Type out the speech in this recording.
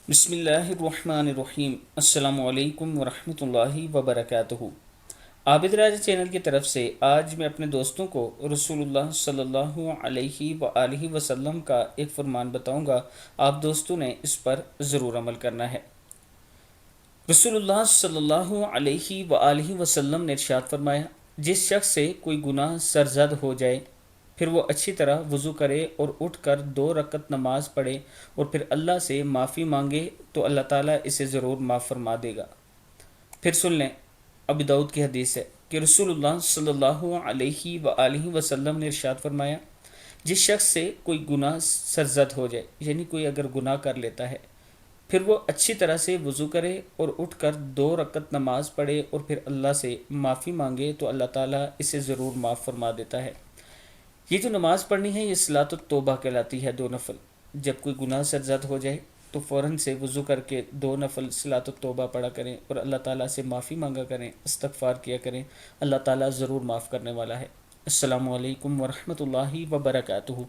بسم اللہ الرحمن الرحیم۔ السلام علیکم ورحمۃ اللہ وبرکاتہ۔ عابد راج چینل کی طرف سے آج میں اپنے دوستوں کو رسول اللہ صلی اللہ علیہ وآلہ وسلم کا ایک فرمان بتاؤں گا، آپ دوستوں نے اس پر ضرور عمل کرنا ہے۔ رسول اللہ صلی اللہ علیہ وآلہ وسلم نے ارشاد فرمایا، جس شخص سے کوئی گناہ سرزد ہو جائے پھر وہ اچھی طرح وضو کرے اور اٹھ کر 2 رکعت نماز پڑھے اور پھر اللہ سے معافی مانگے تو اللہ تعالیٰ اسے ضرور معاف فرما دے گا۔ پھر سن لیں، ابی داؤد کی حدیث ہے کہ رسول اللہ صلی اللہ علیہ وآلہ وسلم نے ارشاد فرمایا، جس شخص سے کوئی گناہ سرزد ہو جائے، یعنی کوئی اگر گناہ کر لیتا ہے، پھر وہ اچھی طرح سے وضو کرے اور اٹھ کر 2 رکعت نماز پڑھے اور پھر اللہ سے معافی مانگے تو اللہ تعالیٰ اسے ضرور معاف فرما دیتا ہے۔ یہ جو نماز پڑھنی ہے یہ صلاۃ التوبہ کہلاتی ہے، 2 نفل۔ جب کوئی گناہ سرزد ہو جائے تو فوراً سے وضو کر کے 2 نفل صلاۃ التوبہ پڑھا کریں اور اللہ تعالیٰ سے معافی مانگا کریں، استغفار کیا کریں، اللہ تعالیٰ ضرور معاف کرنے والا ہے۔ السلام علیکم ورحمۃ اللہ وبرکاتہ۔